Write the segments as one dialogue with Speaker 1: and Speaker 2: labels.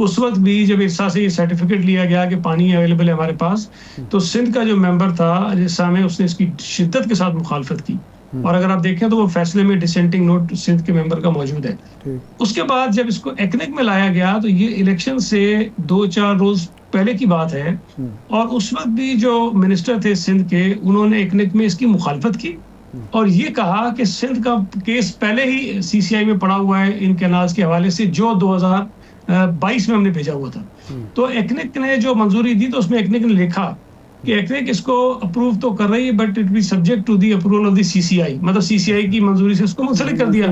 Speaker 1: اس وقت بھی جب ارسا سے یہ سرٹیفکیٹ لیا گیا کہ پانی اویلیبل ہے ہمارے پاس، تو سندھ کا جو ممبر تھا ارسا میں، اس نے اس کی شدت کے ساتھ مخالفت کی، اور اگر آپ دیکھیں تو وہ فیصلے میں ڈسینٹنگ نوٹ سندھ کے ممبر کا موجود ہے۔ اس کے بعد جب اس کو ایکنک میں لایا گیا تو یہ الیکشن سے 2-4 روز پہلے کی بات ہے، اور اس وقت بھی جو منسٹر تھے سندھ کے، انہوں نے ایکنک میں اس کی مخالفت کی اور یہ کہا کہ سندھ کا کیس پہلے ہی سی سی آئی میں پڑا ہوا ہے ان کینالز کے حوالے سے، جو 2022 میں ہم نے بھیجا ہوا تھا۔ تو ایکنک نے جو منظوری دی تو اس میں ایکنک نے لکھا کہ ایکنک اس کو اپروو تو کر رہی ہے but it be subject to the approval of the C C I, مطلب سی سی آئی کی منظوری سے اس کو منسلک کر دیا۔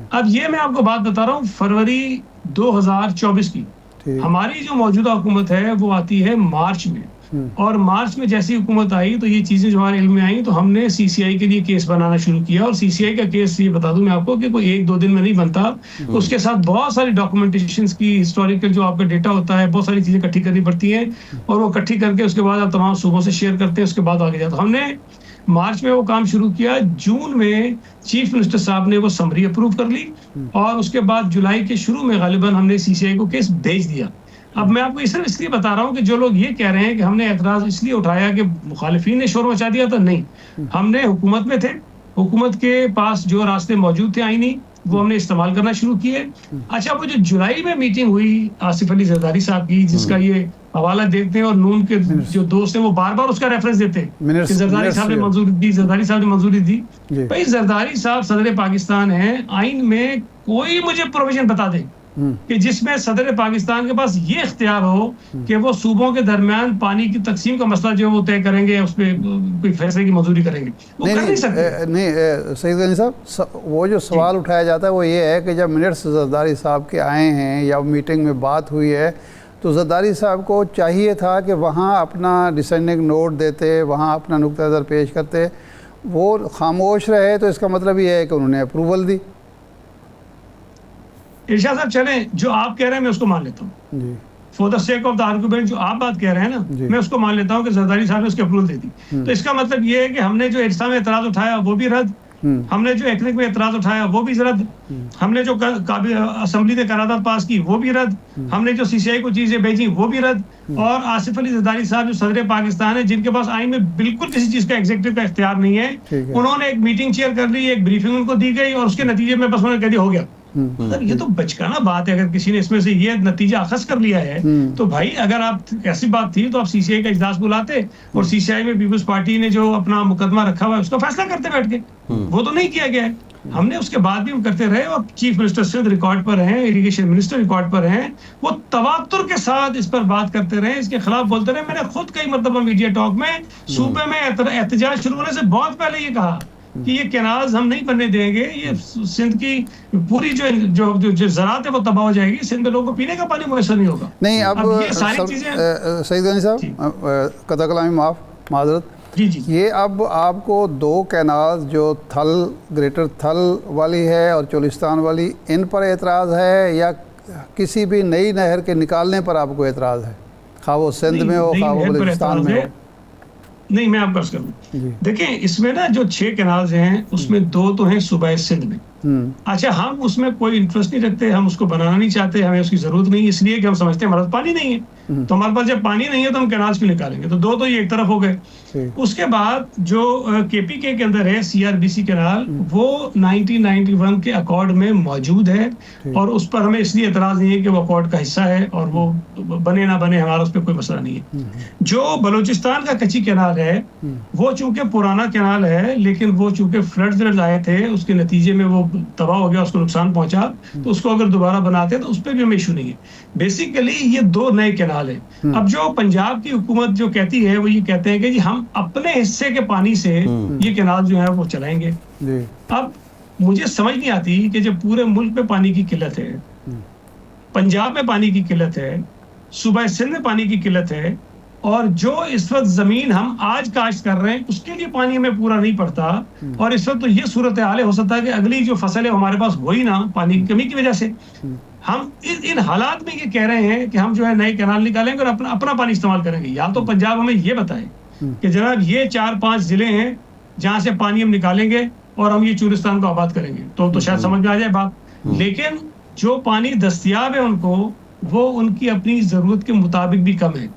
Speaker 1: اب یہ میں آپ کو بات بتا رہا ہوں فروری 2024 کی، ہماری جو موجودہ حکومت ہے وہ آتی ہے مارچ میں، اور مارچ میں جیسی حکومت آئی تو یہ چیزیں جو ہمارے علم میں آئیں تو ہم نے سی سی آئی کے لیے کیس بنانا شروع کیا، اور سی سی آئی کا کیس یہ بتا دوں میں آپ کو کہ کوئی 1-2 دن میں نہیں بنتا، اس کے ساتھ بہت ساری ڈاکومنٹیشنز کی، ہسٹوریکل جو آپ کا ڈیٹا ہوتا ہے، بہت ساری چیزیں اکٹھی کرنی پڑتی ہیں، اور وہ اکٹھی کر کے اس کے بعد آپ تمام صوبوں سے شیئر کرتے ہیں، اس کے بعد آگے جاتا۔ ہم نے مارچ میں وہ کام شروع کیا، جون میں چیف منسٹر صاحب نے وہ سمری اپروو کر لی، اور اس کے بعد جولائی کے شروع میں غالباً ہم نے سی سی آئی کو کیس بھیج دیا۔ اب میں آپ کو صرف اس لیے بتا رہا ہوں کہ جو لوگ یہ کہہ رہے ہیں کہ ہم نے اعتراض اس لیے اٹھایا کہ مخالفین نے شور مچا دیا تھا، نہیں، ہم نے حکومت میں تھے، حکومت کے پاس جو راستے موجود تھے آئینی وہ ہم نے استعمال کرنا شروع کیے۔ اچھا، وہ جو جولائی میں میٹنگ ہوئی آصف علی زرداری صاحب کی، جس کا یہ حوالہ دیکھتے ہیں اور نون کے جو دوست ہیں وہ بار بار اس کا ریفرنس دیتے ہیں کہ زرداری صاحب نے منظوری دی، زرداری صاحب نے منظوری دی۔ بھائی زرداری صاحب صدر پاکستان ہیں، آئین میں کوئی مجھے پروویژن بتا دیں کہ جس میں صدر پاکستان کے پاس یہ اختیار ہو کہ وہ صوبوں کے درمیان پانی کی تقسیم کا مسئلہ جو وہ طے کریں گے، اس پہ کوئی فیصلے کی منظوری کریں گے، وہ کر نہیں سکتے۔
Speaker 2: نہیں سعید غنی صاحب، وہ جو سوال اٹھایا جاتا ہے وہ یہ ہے کہ جب منٹس زرداری صاحب کے آئے ہیں یا میٹنگ میں بات ہوئی ہے تو زرداری صاحب کو چاہیے تھا کہ وہاں اپنا ڈسینڈنگ نوٹ دیتے، وہاں اپنا نقطہ نظر پیش کرتے، وہ خاموش رہے، تو اس کا مطلب یہ ہے کہ انہوں نے اپروول دی۔
Speaker 1: ارشاد صاحب چلیں، جو آپ کہہ رہے ہیں میں اس کو مان لیتا ہوں،
Speaker 2: جی،
Speaker 1: for the sake of the argument, جو آپ بات کہہ رہے ہیں نا، میں اس کو مان لیتا ہوں کہ زرداری صاحب نے اس کی اپروول دے دی۔ تو اس کا مطلب یہ ہے کہ ہم نے جو ارسا میں اعتراض اٹھایا وہ بھی رد، ہم نے جو ایکنک میں اعتراض اٹھایا وہ بھی رد، ہم نے جو اسمبلی نے قرارداد پاس کی وہ بھی رد، ہم نے جو سی سی آئی کو چیزیں بھیجی وہ بھی رد، اور آصف علی زرداری صاحب جو صدر پاکستان ہے، جن کے پاس آئین میں بالکل کسی چیز کا ایگزیکٹو کا اختیار نہیں ہے، انہوں نے ایک میٹنگ چیئر کر لی، ایک بریفنگ ان کو دی گئی، اور اس کے نتیجے میں بس انہوں نے کہہ دیا ہو گیا۔ مطلب یہ تو بچکانہ بات ہے، اگر کسی نے اس میں سے یہ نتیجہ اخذ کر لیا ہے تو بھائی اگر آپ ایسی بات تھی تو آپ سی سی آئی کا اجلاس بلاتے اور سی سی آئی میں پیپلز پارٹی نے جو اپنا مقدمہ رکھا ہوا ہے اس کا فیصلہ کرتے بیٹھ کے، وہ تو نہیں کیا گیا ہے۔ ہم نے اس کے بعد بھی ہم کرتے رہے، اور چیف منسٹر سندھ ریکارڈ پر ہیں، اریگیشن منسٹر ریکارڈ پر ہیں، وہ تواتر کے ساتھ اس پر بات کرتے رہے، اس کے خلاف بولتے رہے۔ میں نے خود کئی مرتبہ میڈیا ٹاک میں صوبے میں احتجاج شروع ہونے سے بہت پہلے یہ کہا کہ یہ کینالز ہم نہیں بننے دیں گے، یہ سندھ کی پوری جو زراعت ہے وہ تباہ ہو جائے گی، سندھ میں لوگوں کو پینے کا پانی میسر نہیں ہوگا۔
Speaker 2: نہیں، اب
Speaker 1: یہ ساری چیزیں
Speaker 2: سعید غنی صاحب قطع کلامی معذرت،
Speaker 1: جی
Speaker 2: یہ اب آپ کو 2 کینالز جو تھل، گریٹر تھل والی ہے اور چولستان والی، ان پر اعتراض ہے یا کسی بھی نئی نہر کے نکالنے پر آپ کو اعتراض ہے، خواہ وہ سندھ میں ہو خواہ وہ بلوچستان میں ہو؟
Speaker 1: نہیں، میں آپ عرض کروں، دیکھیں اس میں نا جو 6 کینالز ہیں اس میں 2 تو ہیں صوبہ سندھ میں۔ اچھا، ہم اس میں کوئی انٹرسٹ نہیں رکھتے، ہم اس کو بنانا نہیں چاہتے، ہمیں اس کی ضرورت نہیں، اس لیے کہ ہم سمجھتے ہیں ہمارے پاس پانی نہیں ہے، تو ہمارے پاس جب پانی نہیں ہے تو ہم کینالز کیوں نکالیں گے؟ تو 2 تو یہ ایک طرف ہو گئے۔ اس کے بعد جو کے پی کے اندر ہے C R B C canal, وہ 1991 کے اکارڈ میں موجود ہے، اور اس پر ہمیں اس لیے اعتراض نہیں ہے کہ وہ اکارڈ کا حصہ ہے، اور وہ بنے نہ بنے ہمارا اس پہ کوئی مسئلہ نہیں ہے۔ جو بلوچستان کا کچی کینال ہے وہ چونکہ پرانا کینال ہے، لیکن وہ چونکہ فلڈز آئے تھے اس کے نتیجے میں وہ تباہ ہو گیا، اس کو نقصان پہنچا، تو اس کو اگر دوبارہ بناتے تو اس پہ بھی ہمیں ایشو نہیں ہے۔ بیسیکلی یہ 2 نئے کینال ہیں۔ اب جو پنجاب کی حکومت جو کہتی ہے وہ یہ کہتے ہیں کہ جی ہم اپنے حصے کے پانی سے یہ کینال جو ہے وہ چلائیں گے۔ اب مجھے سمجھ نہیں آتی کہ جب پورے ملک میں پانی کی قلت ہے، پنجاب میں پانی کی قلت ہے، صوبہ سندھ میں پانی کی قلت ہے، اور جو اس وقت زمین ہم آج کاشت کر رہے ہیں اس کے لیے پانی ہمیں پورا نہیں پڑتا، اور اس وقت تو یہ صورتحال ہو سکتا ہے کہ اگلی جو فصل ہے ہمارے پاس وہی نہ، پانی کی کمی کی وجہ سے ہم ان حالات میں یہ کہہ رہے ہیں کہ ہم جو ہے نئے کینال نکالیں گے اور اپنا پانی استعمال کریں گے۔ یا تو پنجاب ہمیں یہ بتائے کہ جناب یہ 4-5 ضلع ہیں جہاں سے پانی ہم نکالیں گے اور ہم یہ چولستان کو آباد کریں گے، تو شاید سمجھ میں آ جائے بات۔ لیکن جو پانی دستیاب ہے ان کو وہ ان کی اپنی ضرورت کے مطابق بھی کم ہے.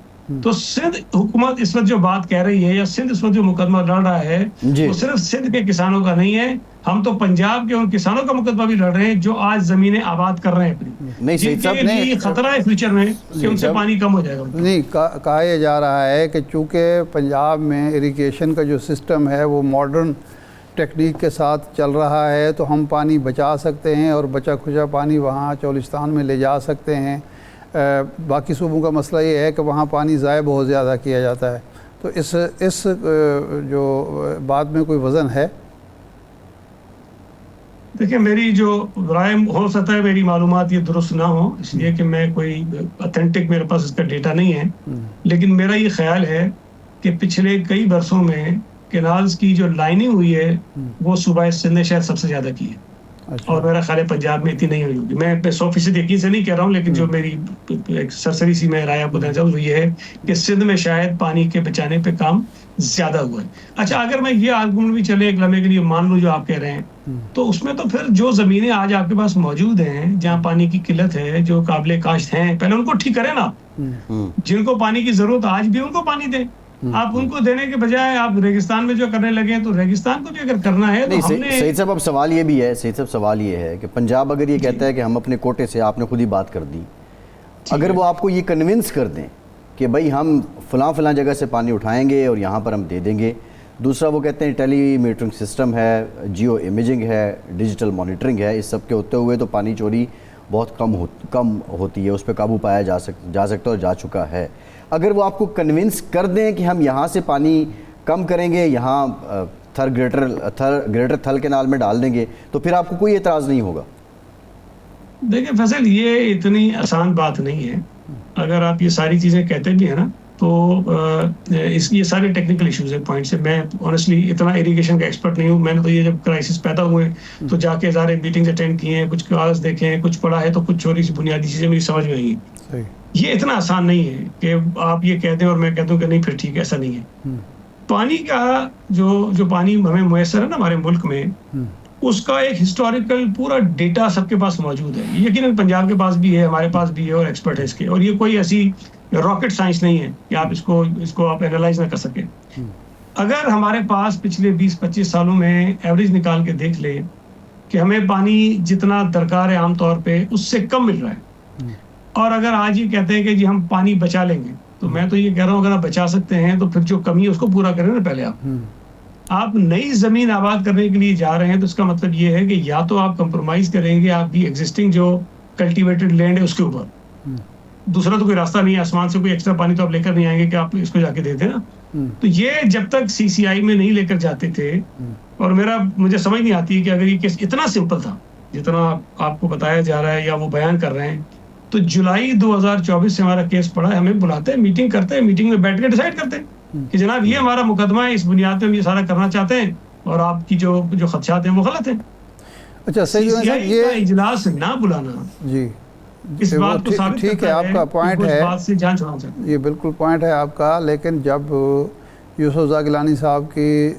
Speaker 1: تو سندھ حکومت اس وقت جو بات کہہ رہی ہے یا سندھ اس وقت جو مقدمہ لڑ رہا ہے وہ صرف سندھ کے کسانوں کا نہیں ہے. ہم تو پنجاب کے ان کسانوں کا مقدمہ بھی لڑ رہے ہیں جو آج زمینیں آباد کر رہے ہیں اپنی, جن کے لیے خطرہ ہے فیوچر میں کہ ان سے پانی کم ہو جائے گا.
Speaker 2: نہیں, کہا یہ جا رہا ہے کہ چونکہ پنجاب میں اریگیشن کا جو سسٹم ہے وہ ماڈرن ٹیکنیک کے ساتھ چل رہا ہے تو ہم پانی بچا سکتے ہیں اور بچا کھچا پانی وہاں چولستان میں لے جا سکتے ہیں. باقی صوبوں کا مسئلہ یہ ہے کہ وہاں پانی ضائع بہت زیادہ کیا جاتا ہے. تو اس جو بات میں کوئی وزن ہے؟
Speaker 1: دیکھیں, میری جو رائے ہو سکتا ہے میری معلومات یہ درست نہ ہو, اس لیے کہ میں کوئی اتھینٹک میرے پاس اس کا ڈیٹا نہیں ہے, لیکن میرا یہ خیال ہے کہ پچھلے کئی برسوں میں کینالز کی جو لائننگ ہوئی ہے وہ صوبہ سندھ نے شاید سب سے زیادہ کی ہے. اور میرا خیال ہے پنجاب میں اتنی نہیں ہوئی ہوگی. میں 100% یقین سے نہیں کہہ رہا ہوں, لیکن جو میری ایک سرسری سی میں رائے آپ کو دینا چاہوں وہ یہ ہے کہ سندھ میں شاید پانی کے بچانے پہ کام زیادہ ہوا ہے. اچھا, اگر میں یہ آرگومنٹ بھی چلے ایک لمحے کے لیے مان لوں جو آپ کہہ رہے ہیں, تو اس میں تو پھر جو زمینیں آج آپ کے پاس موجود ہیں جہاں پانی کی قلت ہے, جو قابل کاشت ہیں, پہلے ان کو ٹھیک کریں نا. جن کو پانی کی ضرورت آج بھی ان کو پانی دیں. آپ ان کو دینے کے بجائے آپ ریگستان میں جو کرنے لگے ہیں, تو ریگستان کو بھی اگر کرنا ہے تو ہم نے
Speaker 3: سعید صاحب اب سوال یہ بھی ہے, سعید صاحب سوال یہ ہے کہ پنجاب اگر یہ کہتا ہے کہ ہم اپنے کوٹے سے, آپ نے خود ہی بات کر دی, اگر وہ آپ کو یہ کنونس کر دیں کہ بھائی ہم فلاں جگہ سے پانی اٹھائیں گے اور یہاں پر ہم دے دیں گے. دوسرا وہ کہتے ہیں ٹیلی میٹرنگ سسٹم ہے, جیو امیجنگ ہے, ڈیجیٹل مانیٹرنگ ہے, اس سب کے ہوتے ہوئے تو پانی چوری بہت کم ہوتی ہے, اس پہ قابو پایا جا سکتا اور جا چکا ہے. اگر وہ آپ کو کنونس کر دیں کہ ہم یہاں سے پانی کم کریں گے, یہاں گریٹر تھل کینال میں ڈال دیں گے, تو پھر آپ کو کوئی اعتراض نہیں ہوگا؟
Speaker 1: دیکھیں فیصل, یہ اتنی آسان بات نہیں ہے. اگر آپ یہ ساری چیزیں کہتے بھی ہیں نا, تو یہ سارے ٹیکنیکل ایشوز ہیں, پوائنٹس ہیں. میں آنیسٹلی اتنا ایریگیشن کا ایکسپرٹ نہیں ہوں. میں نے تو یہ جب کرائسس پیدا ہوئے تو جا کے سارے میٹنگز اٹینڈ کی ہیں, کچھ کاغذ دیکھے ہیں, کچھ پڑھا ہے, تو کچھ چھوٹی سی بنیادی چیزیں میری سمجھ میں آئی ہیں. یہ اتنا آسان نہیں ہے کہ آپ یہ کہہ دیں اور میں کہہ دوں کہ نہیں پھر ٹھیک ہے. ایسا نہیں ہے. پانی کا جو پانی ہمیں میسر ہے نا ہمارے ملک میں, اس کا ایک ہسٹوریکل پورا ڈیٹا سب کے پاس موجود ہے. یقیناً پنجاب کے پاس بھی ہے, ہمارے پاس بھی ہے, اور ایکسپرٹ ہے اس کے. اور یہ کوئی ایسی راکٹ سائنس نہیں ہے کہ آپ اس کو آپ اینالائز نہ کر سکیں. اگر ہمارے پاس پچھلے 20-25 سالوں میں ایوریج نکال کے دیکھ لیں کہ ہمیں پانی جتنا درکار ہے عام طور پہ اس سے کم مل رہا ہے, اور اگر آج یہ کہتے ہیں کہ جی ہم پانی بچا لیں گے, تو میں تو یہ کہہ رہا ہوں اگر آپ بچا سکتے ہیں تو پھر جو کمی ہے اس کو پورا کریں نا. پہلے آپ نئی زمین آباد کرنے کے لیے جا رہے ہیں, تو اس کا مطلب یہ ہے کہ یا تو آپ کمپرومائز کریں گے آپ کی ایگزسٹنگ جو کلٹیویٹڈ لینڈ ہے اس کے اوپر. دوسرا تو کوئی راستہ نہیں ہے, آسمان سے کوئی ایکسٹرا پانی تو آپ لے کر نہیں آئیں گے کہ آپ اس کو جا کے دے دیں نا. تو یہ جب تک CCI میں نہیں لے کر جاتے تھے, اور مجھے سمجھ نہیں آتی کہ اگر یہ کیس اتنا سمپل تھا جتنا آپ کو بتایا جا رہا ہے یا وہ بیان کر رہے ہیں, تو جولائی 2024 سے ہمارا کیس پڑا ہے, ہمیں بلاتے ہیں, میٹنگ کرتے ہیں, میٹنگ میں بیٹھ کے ڈیسائیڈ کرتے ہیں کہ جناب یہ ہمارا مقدمہ ہے, اس بنیاد پہ ہم یہ سارا کرنا چاہتے ہیں, اور آپ کی جو خدشات ہیں وہ غلط ہیں.
Speaker 2: اچھا
Speaker 1: CCI کا اجلاس نہ بلانا,
Speaker 2: جی
Speaker 1: اس بات کو ثابت
Speaker 2: ٹھیک ہے, آپ کا پوائنٹ ہے,
Speaker 1: بات سے جان چھڑانا چاہتے ہیں.
Speaker 2: یہ بالکل پوائنٹ ہے آپ کا. لیکن جب یوسف زاء گیلانی صاحب کی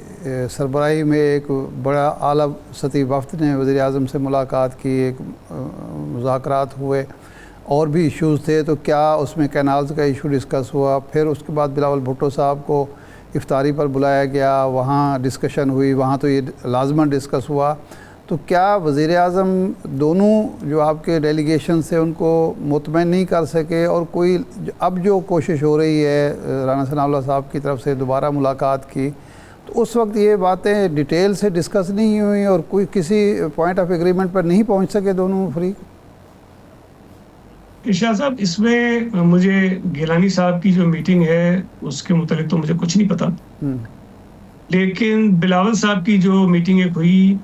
Speaker 2: سربراہی میں ایک بڑا اعلیٰ سطحی وفد نے وزیر اعظم سے ملاقات کی, ایک مذاکرات ہوئے, اور بھی ایشوز تھے, تو کیا اس میں کینالز کا ایشو ڈسکس ہوا؟ پھر اس کے بعد بلاول بھٹو صاحب کو افطاری پر بلایا گیا, وہاں ڈسکشن ہوئی, وہاں تو یہ لازماً ڈسکس ہوا. تو کیا وزیر اعظم دونوں جو آپ کے ڈیلیگیشن سے ان کو مطمئن نہیں کر سکے, اور کوئی اب جو کوشش ہو رہی ہے رانا ثناء اللہ صاحب کی طرف سے دوبارہ ملاقات کی, تو اس وقت یہ باتیں ڈیٹیل سے ڈسکس نہیں ہوئی اور کوئی کسی پوائنٹ آف ایگریمنٹ پر نہیں پہنچ سکے دونوں فریق؟
Speaker 1: ارشاد صاحب, اس میں مجھے گیلانی صاحب کی جو میٹنگ ہے اس کے متعلق تو مجھے کچھ نہیں پتا, لیکن بلاول صاحب کی جو میٹنگ ایک ہوئی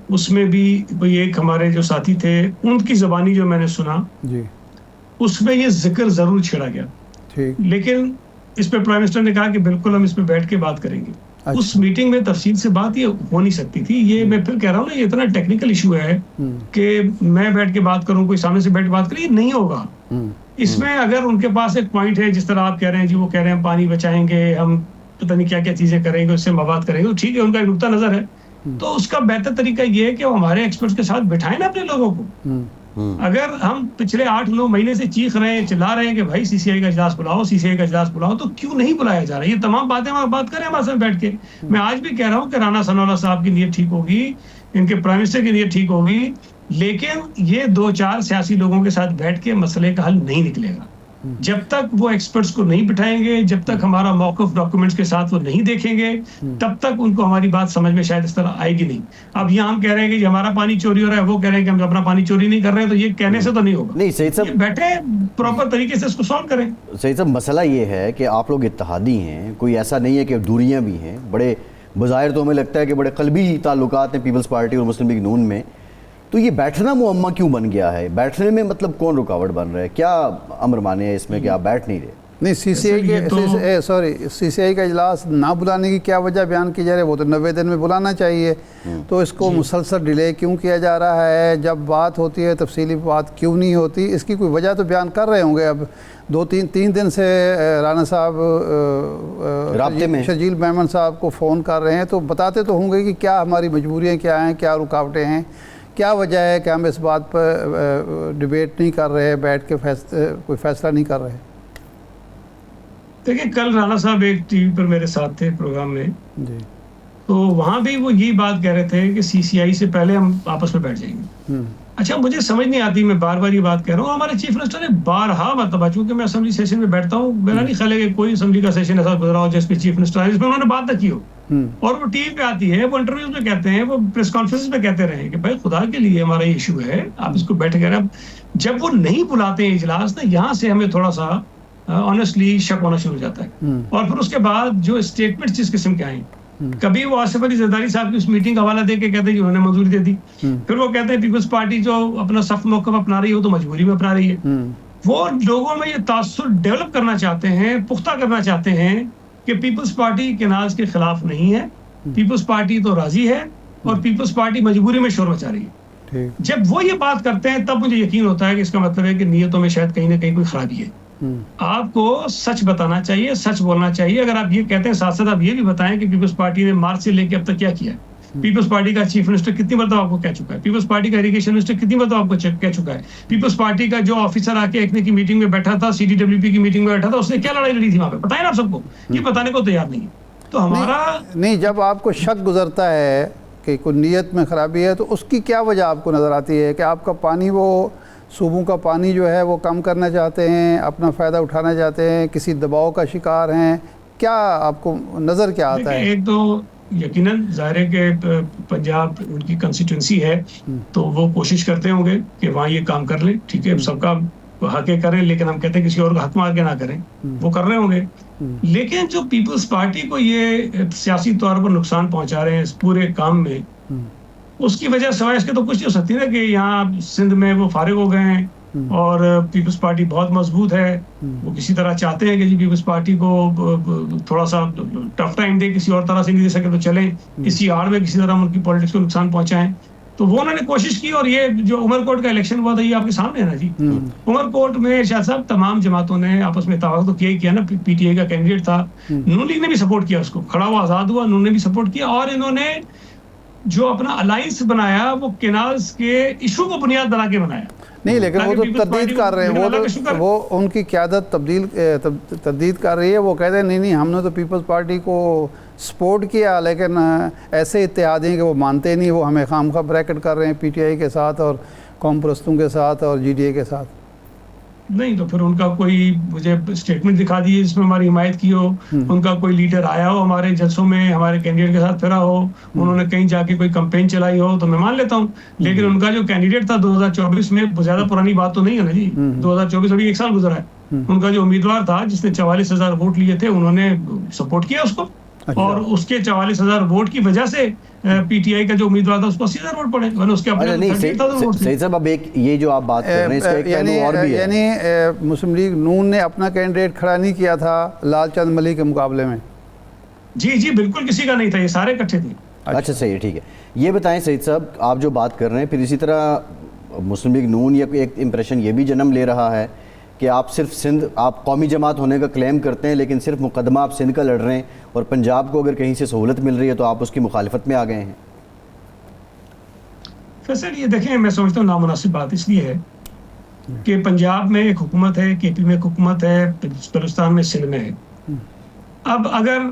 Speaker 1: اس میں بھی کوئی ایک ہمارے جو ساتھی تھے ان کی زبانی جو میں نے سنا,
Speaker 2: جی
Speaker 1: اس میں یہ ذکر ضرور چھیڑا گیا.
Speaker 2: ٹھیک.
Speaker 1: لیکن اس پہ پرائم منسٹر نے کہا کہ بالکل ہم اس پہ بیٹھ کے بات کریں گے. اس میٹنگ میں تفصیل سے بات یہ ہو نہیں سکتی تھی. یہ میں پھر کہہ رہا ہوں نا, یہ اتنا ٹیکنیکل ایشو ہے کہ میں بیٹھ کے بات کروں, کوئی سامنے سے بیٹھ کے بات کرے, یہ نہیں ہوگا. اس میں اگر ان کے پاس ایک پوائنٹ ہے, جس طرح آپ کہہ رہے ہیں, جی وہ کہہ رہے ہیں پانی بچائیں گے, ہم پتہ نہیں کیا کیا چیزیں کریں گے, اس سے مواد کریں گے, تو ٹھیک ہے, ان کا ایک نقطہ نظر ہے. تو اس کا بہتر طریقہ یہ ہے کہ وہ ہمارے ایکسپرٹس کے ساتھ بٹھائیں نا اپنے لوگوں کو, اگر ہم پچھلے 8-9 مہینے سے چیخ رہے ہیں, چلا رہے ہیں کہ بھائی سی سی آئی کا اجلاس بلاؤ, سی سی آئی کا اجلاس بلاؤ, تو کیوں نہیں بلایا جا رہا ہے؟ یہ تمام باتیں ہم بات کریں ہمارے ساتھ بیٹھ کے. میں آج بھی کہہ رہا ہوں کہ رانا ثناءاللہ صاحب کی نیت ٹھیک ہوگی, ان کے پرائم منسٹر کی نیت ٹھیک ہوگی, لیکن یہ 2-4 سیاسی لوگوں کے ساتھ بیٹھ کے مسئلے کا حل نہیں نکلے گا. جب تک وہ ایکسپرٹس کو نہیں بٹھائیں گے, جب تک ہمارا موقف ڈاکومنٹس کے ساتھ وہ نہیں دیکھیں گے, تب تک ان کو ہماری بات سمجھ میں شاید اس طرح آئے گی نہیں. اب یہاں ہم کہہ رہے ہیں کہ ہمارا پانی چوری ہو رہا ہے, وہ کہہ رہے ہیں کہ ہم اپنا پانی چوری نہیں کر رہے ہیں, تو یہ کہنے سے تو نہیں ہوگا.
Speaker 3: نہیں سعید صاحب,
Speaker 1: بیٹھے پراپر طریقے سے اس کو سالو کریں.
Speaker 3: سعید صاحب مسئلہ یہ ہے کہ آپ لوگ اتحادی ہیں, کوئی ایسا نہیں ہے کہ دوریاں بھی ہیں. بڑے بظاہر تو ہمیں لگتا ہے کہ بڑے قلبی تعلقات ہیں پیپلز پارٹی اور مسلم لیگ نون میں. تو یہ بیٹھنا معمہ کیوں بن گیا ہے؟ بیٹھنے میں مطلب کون رکاوٹ بن رہا ہے؟ کیا امر مانے ہے اس میں کہ آپ بیٹھ نہیں رہے؟
Speaker 2: نہیں, سی سی آئی کا اجلاس نہ بلانے کی کیا وجہ بیان کی جا رہی ہے؟ وہ تو 90 دن میں بلانا چاہیے. تو اس کو مسلسل ڈیلے کیوں کیا جا رہا ہے؟ جب بات ہوتی ہے تفصیلی بات کیوں نہیں ہوتی؟ اس کی کوئی وجہ تو بیان کر رہے ہوں گے. اب 2-3 دن سے رانا صاحب
Speaker 3: رابطے میں
Speaker 2: شرجیل میمن صاحب کو فون کر رہے ہیں, تو بتاتے تو ہوں گے کہ کیا ہماری مجبوریاں کیا ہیں, کیا رکاوٹیں ہیں, کیا وجہ ہے کہ ہم اس بات پر ڈیبیٹ نہیں کر رہے, بیٹھ کے کوئی فیصلہ نہیں کر رہے.
Speaker 1: دیکھیں, کل رانا صاحب ایک ٹی وی پر میرے ساتھ تھے پروگرام میں,
Speaker 2: جی,
Speaker 1: تو وہاں بھی وہ یہی بات کہہ رہے تھے کہ سی سی آئی سے پہلے ہم آپس میں بیٹھ جائیں گے. اچھا, مجھے سمجھ نہیں آتی, میں بار بار یہ بات کہہ رہا ہوں, ہمارے چیف منسٹر نے بارہا مرتبہ, چونکہ میں اسمبلی سیشن میں بیٹھتا ہوں, میرا نہیں خیال ہے کہ کوئی اسمبلی کا سیشن ایسا گزرا ہو جس پہ چیف منسٹر آئے جس میں انہوں نے بات نہ کی ہو, اور وہ ٹی وی پہ آتی ہے, وہ انٹرویوز میں کہتے ہیں, وہ پریس کانفرنس میں کہتے رہے کہ بھائی خدا کے لیے ہمارا یہ ایشو ہے, آپ اس کو بیٹھ کر. اب جب وہ نہیں بلاتے ہیں اجلاس, تو یہاں سے ہمیں تھوڑا سا آنیسٹلی شک ہونا شروع ہو جاتا ہے. اور پھر اس کے بعد جو اسٹیٹمنٹ جس قسم کے آئیں, کبھی وہ آصف علی زرداری صاحب کی اس میٹنگ کا حوالہ دے کے کہتے ہیں کہ انہوں نے منظوری دے دی, پھر وہ کہتے ہیں پیپلز پارٹی جو اپنا سخت موقف اپنا رہی ہے وہ تو مجبوری میں اپنا رہی ہے. وہ لوگوں میں یہ تاثر ڈیولپ کرنا چاہتے ہیں, پختہ کرنا چاہتے ہیں کہ پیپلز پارٹی کناز کے خلاف نہیں ہے, پیپلز پارٹی تو راضی ہے, اور پیپلز پارٹی مجبوری میں شور مچا رہی ہے. جب وہ یہ بات کرتے ہیں تب مجھے یقین ہوتا ہے کہ اس کا مطلب ہے کہ نیتوں میں شاید کہیں نہ کہیں کوئی خرابی ہے. آپ کو سچ بتانا چاہیے, سچ بولنا چاہیے. اگر آپ یہ کہتے ہیں, ساتھ ساتھ آپ یہ بھی بتائیں کہ پیپلز پارٹی نے مارچ سے لے کے اب تک کیا کیا ہے. پیپلز پارٹی کا چیف منسٹر کتنی مرتبہ آپ کو کہہ چکا ہے, پیپلز پارٹی کا اریگیشن منسٹر کتنی مرتبہ آپ کو کہہ چکا ہے, پیپلز پارٹی کا جو آفیسر آ کے ایک کی میٹنگ میں بیٹھا تھا, سی ڈی ڈبلیو پی کی میٹنگ میں بیٹھا تھا, اس نے کیا لڑائی لڑی تھی وہاں پہ, بتائیں نا آپ سب کو. یہ بتانے کو تیار نہیں ہے. تو ہمارا
Speaker 2: نہیں, جب آپ کو شک گزرتا ہے کہ کوئی نیت میں خرابی ہے, تو اس کی کیا وجہ آپ کو نظر آتی ہے؟ کہ آپ کا پانی, وہ صوبوں کا پانی جو ہے وہ کم کرنا چاہتے ہیں, اپنا فائدہ اٹھانا چاہتے ہیں, کسی دباؤ کا شکار ہیں, کیا آپ کو نظر کیا آتا ہے؟
Speaker 1: ایک تو یقیناً ظاہر ہے کہ پنجاب ان کی کنسٹیٹوئنسی ہے, تو وہ کوشش کرتے ہوں گے کہ وہاں یہ کام کر لیں. ٹھیک ہے, سب کا حق کریں, لیکن ہم کہتے ہیں کسی اور کا حق مار کے نہ کریں, وہ کر رہے ہوں گے. لیکن جو پیپلز پارٹی کو یہ سیاسی طور پر نقصان پہنچا رہے ہیں اس پورے کام میں, اس کی وجہ سوائے اس کے تو کچھ نہیں ہو سکتی نا کہ یہاں سندھ میں وہ فارغ ہو گئے ہیں اور پیپلز پارٹی بہت مضبوط ہے. وہ کسی طرح چاہتے ہیں کہ جی پیپلز پارٹی کو تھوڑا سا ٹف ٹائم دے, کسی اور طرح سے نہیں دے سکے تو چلیں, کسی آڑ میں کسی طرح ان کی پالیٹکس کو نقصان پہنچائیں. تو وہ انہوں نے کوشش کی, اور یہ جو عمر کوٹ کا الیکشن ہوا تھا یہ آپ کے سامنے ہے نا جی. عمر کوٹ میں شاہ صاحب تمام جماعتوں نے آپس میں اتفاق تو کیا ہی کیا نا. پی ٹی آئی کا کینڈیڈیٹ تھا, نون لیگ نے بھی سپورٹ کیا اس کو, کھڑا ہوا آزاد ہوا, انہوں نے بھی سپورٹ کیا, اور انہوں نے جو اپنا الائنس بنایا وہ کینالز کے ایشو کو بنیاد بنا کے بنایا.
Speaker 2: نہیں, لیکن وہ تو تردید کر رہے ہیں, وہ ان کی قیادت تردید کر رہی ہے. وہ کہتے ہیں نہیں, ہم نے تو پیپلز پارٹی کو سپورٹ کیا, لیکن ایسے اتحاد ہیں کہ وہ مانتے نہیں, وہ ہمیں خام خواہ بریکٹ کر رہے ہیں پی ٹی آئی کے ساتھ اور قوم پرستوں کے ساتھ اور جی ڈی اے کے ساتھ.
Speaker 1: نہیں تو پھر ان کا کوئی مجھے اسٹیٹمنٹ دکھا دیے جس میں ہماری حمایت کی ہو, ان کا کوئی لیڈر آیا ہو ہمارے جلسوں میں, ہمارے کینڈیڈیٹ کے ساتھ پھرا ہو, انہوں نے کہیں جا کے کوئی کمپین چلائی ہو, تو میں مان لیتا ہوں. لیکن ان کا جو کینڈیڈیٹ تھا 2024 میں, زیادہ پرانی بات تو نہیں ہے نا جی, 2024 ابھی 1 سال گزرا ہے, ان کا جو امیدوار تھا جس نے 44,000 ووٹ لیے تھے, انہوں نے سپورٹ کیا اس کو, اور اس کے 44,000 ووٹ کی وجہ سے پی ٹی آئی کا جو امیدوار تھا اس کو 80,000 ووٹ پڑے, ورنہ اس کے اپنے 38,000 ووٹ تھے.
Speaker 3: صحیح صاحب, اب ایک یہ جو آپ بات کر رہے ہیں اس کا ایک پہلو اور بھی ہے.
Speaker 2: یعنی مسلم لیگ نون نے اپنا کینڈیڈیٹ کھڑا نہیں کیا تھا لال چند ملی کے مقابلے میں؟
Speaker 1: جی بالکل کسی کا نہیں تھا, یہ سارے اکٹھے تھے.
Speaker 3: اچھا صحیح ہے, ٹھیک ہے. یہ بتائیں سعید صاحب, آپ جو بات کر رہے ہیں, پھر اسی طرح مسلم لیگ نون یا ایک امپریشن یہ بھی جنم لے رہا ہے کہ آپ صرف سندھ, آپ قومی جماعت ہونے کا کلیم کرتے ہیں, لیکن صرف مقدمہ آپ سندھ کا لڑ رہے ہیں, اور پنجاب کو اگر کہیں سے سہولت مل رہی ہے تو آپ اس کی مخالفت میں آ گئے ہیں.
Speaker 1: فیصل یہ دیکھیں میں سمجھتا ہوں نامناسب بات اس لیے ہے کہ پنجاب میں ایک حکومت ہے, کے پی میں ایک حکومت ہے, بلوچستان میں, سندھ میں ہے. اب اگر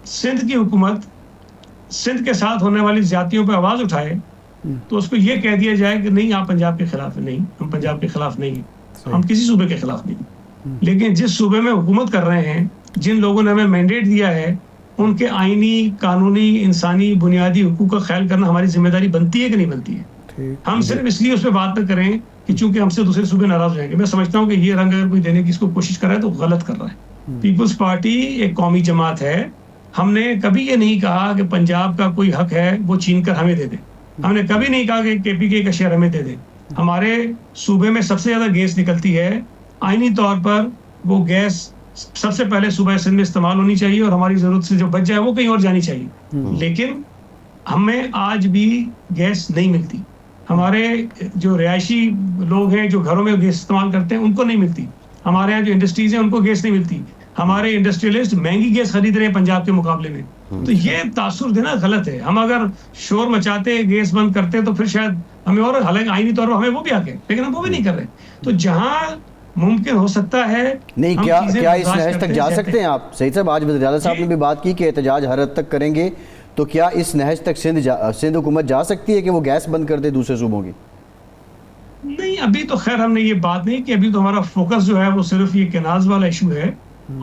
Speaker 1: سندھ کی حکومت سندھ کے ساتھ ہونے والی زیادتیوں پہ آواز اٹھائے تو اس کو یہ کہہ دیا جائے کہ نہیں آپ پنجاب کے خلاف ہیں. نہیں, ہم پنجاب کے خلاف نہیں ہیں, ہم کسی صوبے کے خلاف نہیں. لیکن جس صوبے میں حکومت کر رہے ہیں, جن لوگوں نے ہمیں مینڈیٹ دیا ہے, ان کے آئینی, قانونی, انسانی بنیادی حقوق کا خیال کرنا ہماری ذمہ داری بنتی ہے کہ نہیں بنتی ہے. ہم صرف اس لیے اس پہ بات نہ کریں کہ چونکہ ہم سے دوسرے صوبے ناراض ہو جائیں گے. میں سمجھتا ہوں کہ یہ رنگ اگر کوئی دینے کی اس کو کوشش کر رہا ہے تو غلط کر رہا ہے. پیپلز پارٹی ایک قومی جماعت ہے. ہم نے کبھی یہ نہیں کہا کہ پنجاب کا کوئی حق ہے وہ چھین کر ہمیں دے دے. ہم نے کبھی نہیں کہا کہ کے پی کے کا شیئر ہمیں دے دے. ہمارے صوبے میں سب سے زیادہ گیس نکلتی ہے. آئینی طور پر وہ گیس سب سے پہلے صوبہ سندھ میں استعمال ہونی چاہیے اور ہماری ضرورت سے جو بچ جائے وہ کہیں اور جانی چاہیے. لیکن ہمیں آج بھی گیس نہیں ملتی. ہمارے جو رہائشی لوگ ہیں جو گھروں میں گیس استعمال کرتے ہیں ان کو نہیں ملتی. ہمارے یہاں جو انڈسٹریز ہیں ان کو گیس نہیں ملتی. ہمارے انڈسٹریلسٹ مہنگی گیس خرید رہے ہیں پنجاب کے مقابلے میں. تو یہ تاثر دینا غلط ہے. ہم اگر شور مچاتے گیس بند کرتے تو پھر شاید ہمیں, اور حالانکہ آئینی طور پر ہمیں وہ بھی آ گئے, لیکن ہم وہ بھی نہیں کر رہے. تو جہاں ممکن ہو سکتا ہے
Speaker 3: نہیں, کیا اس نہج تک جا سکتے ہیں آپ؟ سعید صاحب, آج وزیر اعلیٰ صاحب نے بھی بات کی کہ احتجاج ہر حد تک کریں گے, تو کیا اس نہج تک سندھ حکومت جا سکتی ہے کہ وہ گیس بند کر دے دوسرے صوبوں کی؟
Speaker 1: نہیں, ابھی تو خیر ہم نے یہ بات نہیں کی. ابھی تو ہمارا فوکس جو ہے وہ صرف یہ کینالز والا ایشو ہے,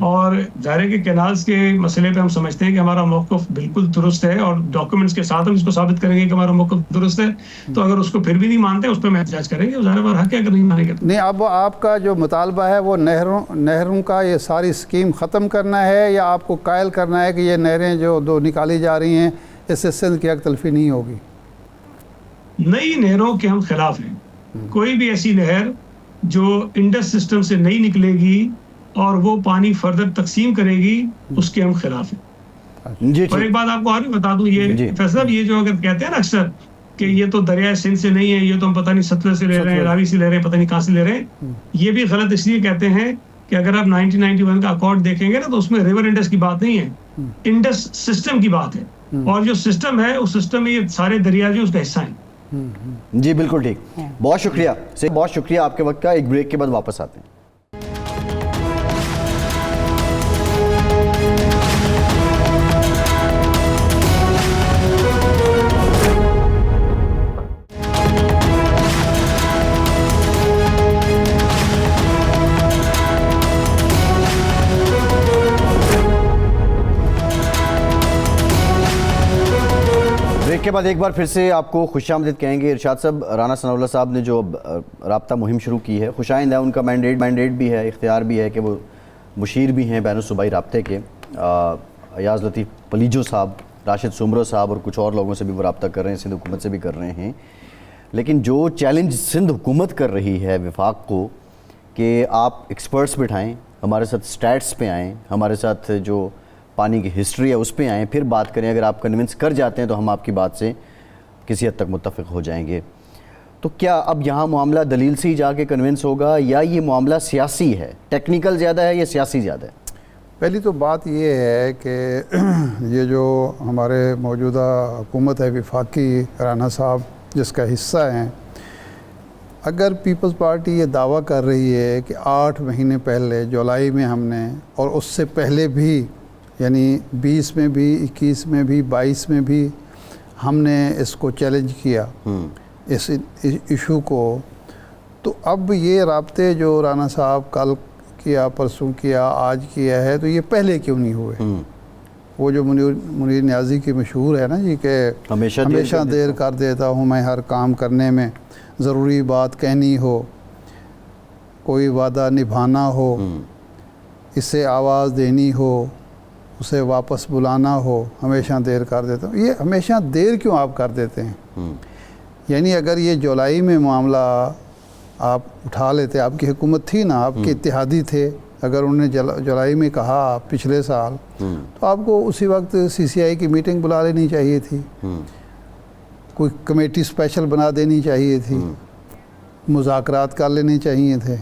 Speaker 1: اور ظاہر ہے کہ کینالز کے مسئلے پہ ہم سمجھتے ہیں کہ ہمارا موقف بالکل درست ہے, اور ڈاکیومنٹس کے ساتھ ہم اس کو ثابت کریں گے کہ ہمارا موقف درست ہے. تو اگر اس کو پھر بھی نہیں مانتے اس پہ ہم احتجاج کریں گے. ظاہر ہے حق ہے اگر نہیں مانیں گے.
Speaker 2: نہیں, اب آپ کا جو مطالبہ ہے وہ نہروں کا یہ ساری اسکیم ختم کرنا ہے, یا آپ کو قائل کرنا ہے کہ یہ نہریں جو دو نکالی جا رہی ہیں اس سے سندھ کی حق تلفی نہیں ہوگی؟
Speaker 1: نئی نہروں کے ہم خلاف ہیں. کوئی بھی ایسی نہر جو انڈس سسٹم سے نہیں نکلے گی اور وہ پانی فردر تقسیم کرے گی اس کے ہم خلاف ہیں. اور ایک بات آپ کو اور بھی بتا دوں, یہ فیصلہ یہ جو اگر کہتے ہیں نا اکثر کہ یہ تو دریائے سندھ سے نہیں ہے, یہ تو ہم پتہ نہیں ستلج سے لے رہے ہیں, راوی سے لے رہے ہیں, پتہ نہیں کہاں سے لے رہے ہیں. یہ بھی غلط اس لیے کہتے ہیں کہ اگر آپ 1991 کا اکارڈ دیکھیں گے نا تو اس میں ریور انڈس کی بات نہیں ہے, انڈس سسٹم کی بات ہے. اور جو سسٹم ہے اس سسٹم میں یہ سارے دریا جو اس کا حصہ ہیں.
Speaker 3: جی بالکل ٹھیک, بہت شکریہ, بہت شکریہ آپ کے وقت کا. ایک بریک کے بعد واپس آتے ہیں. کے بعد ایک بار پھر سے آپ کو خوش آمدید کہیں گے. ارشاد صاحب, رانا ثناء اللہ صاحب نے جو رابطہ مہم شروع کی ہے خوش آئند ہے. ان کا مینڈیٹ بھی ہے, اختیار بھی ہے کہ وہ مشیر بھی ہیں بین الصوبائی رابطے کے. ایاز لطیف پلیجو صاحب, راشد سمرو صاحب اور کچھ اور لوگوں سے بھی وہ رابطہ کر رہے ہیں, سندھ حکومت سے بھی کر رہے ہیں. لیکن جو چیلنج سندھ حکومت کر رہی ہے وفاق کو کہ آپ ایکسپرٹس بٹھائیں, ہمارے ساتھ سٹیٹس پہ آئیں, ہمارے ساتھ جو پانی کی ہسٹری ہے اس پہ آئیں, پھر بات کریں. اگر آپ کنونس کر جاتے ہیں تو ہم آپ کی بات سے کسی حد تک متفق ہو جائیں گے. تو کیا اب یہاں معاملہ دلیل سے ہی جا کے کنونس ہوگا, یا یہ معاملہ سیاسی ہے, ٹیکنیکل زیادہ ہے یا سیاسی زیادہ ہے؟
Speaker 2: پہلی تو بات یہ ہے کہ یہ جو ہمارے موجودہ حکومت ہے وفاقی, رانا صاحب جس کا حصہ ہیں, اگر پیپلز پارٹی یہ دعویٰ کر رہی ہے کہ 8 مہینے پہلے جولائی میں ہم نے, اور اس سے پہلے بھی یعنی 20 میں بھی, 21 میں بھی, 22 میں بھی ہم نے اس کو چیلنج کیا اس ایشو کو, تو اب یہ رابطے جو رانا صاحب کل کیا, پرسوں کیا, آج کیا ہے, تو یہ پہلے کیوں نہیں ہوئے؟ وہ جو منیر نیازی کی مشہور ہے نا جی کہ ہمیشہ دیر کر دیتا ہوں میں ہر کام کرنے میں, ضروری بات کہنی ہو, کوئی وعدہ نبھانا ہو, اسے آواز دینی ہو, اسے واپس بلانا ہو, ہمیشہ دیر کر دیتا ہوں. یہ ہمیشہ دیر کیوں آپ کر دیتے ہیں؟ یعنی اگر یہ جولائی میں معاملہ آپ اٹھا لیتے, آپ کی حکومت تھی نا, آپ کے اتحادی تھے, اگر انہوں نے جولائی میں کہا پچھلے سال, تو آپ کو اسی وقت سی سی آئی کی میٹنگ بلا لینی چاہیے تھی, کوئی کمیٹی اسپیشل بنا دینی چاہیے تھی, مذاکرات کر لینے چاہیے تھے.